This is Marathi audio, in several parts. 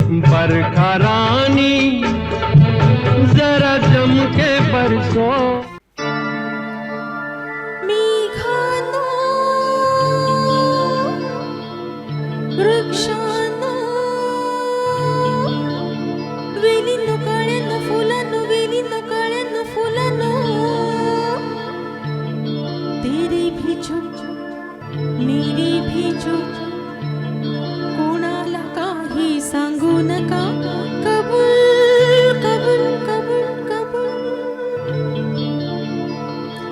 बरखा रानी जरा जम के बरसो। मेघानो वृक्षानो वेलीनो काळ्यानो फुलानो वेलीनो काळ्यानो फुलानो तेरी भी चूक मेरी भी चूक कोणाला काही सांगू नका कबूल कबूल कबूल कबूल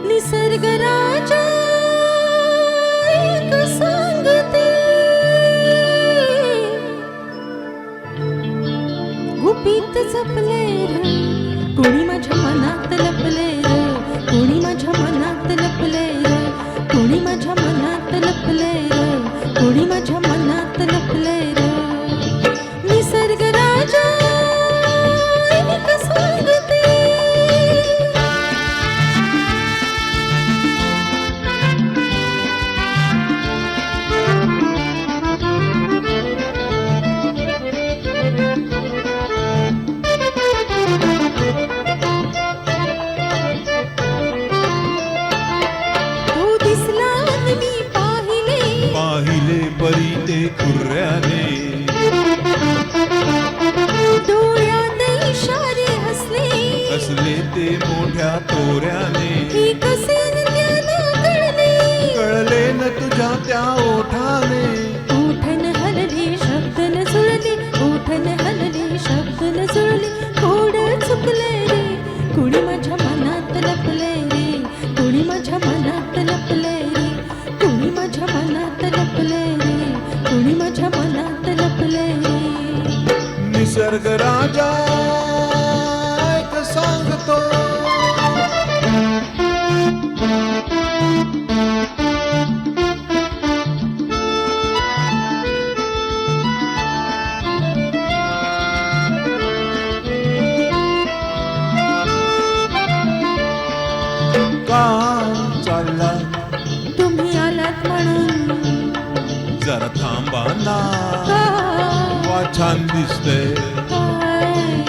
निसर्ग राजा एक सांगते गुपित जपले र कोणी माझ्या मनात लपले र कोणी माझ्या मनात लपले र कोणी माझ्या मनात लपले र कोणी माझ्या मनात लपले र निसर्ग राजा एक सांगते। तो दिसला आणि मी पाहिले परी ते खुर्र्याने डोळ्यात इशारे हसले ते मोठ्या तोऱ्याने ही कसे त्याला कळले न तुझ्या त्या ओठाने ओठन हलले शब्द न जुळले ओठन हलले शब्द न जुळले कोड चुकले रे कोणी माझ्या मनात लपले रे कोणी माझ्या मनात लपले रे कोणी माझ्या मनात लपले रे कोणी माझ्या मनात लपले रे निसर्ग राजा एक सांगतो का चालला तुम्ही आलात म्हणून जरा थांबा ना वा छान दिसतंय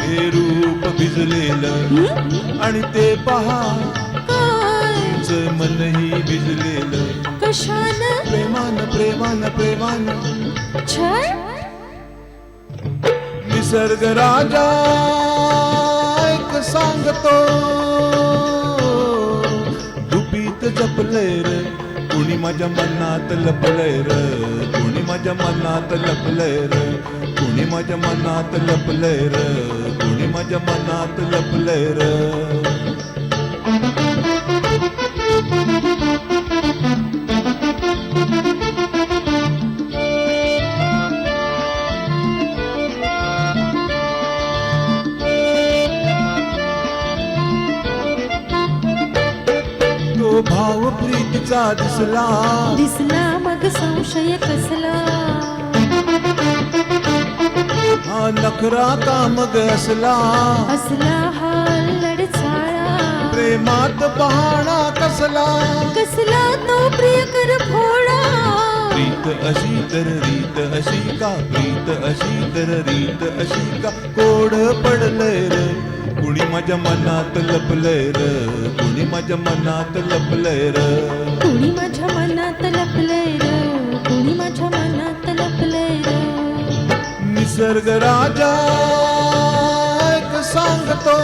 हे रूप भिजलेलं आणि ते पहा तुमचं मनही भिजलेलं कशानं प्रेमान प्रेमान प्रेमान छळ निसर्ग राजा एक सांगतो गुपित जपले रे कोणी माझ्या मनात लपले र कोणी माझ्या मनात लपले र कोणी माझ्या मनात लपले र कोणी माझ्या मनात लपले र तो भाव प्रीतीचा दिसला मग संशय कसला हा नखरा का मग असला हा लडचाळा प्रेमात पहाणा कसला तो प्रियकर भोळा प्रीत अशी तर रीत अशी का प्रीत अशी तर रीत अशी का कोड पडलंय रे कुणी माझ्या मनात लपलंय र कुणी माझ्या मनात लपलंय र कुणी माझ्या मनात लपलंय र कुणी माझ्या मनात लपलंय र निसर्ग राजा एक सांगतो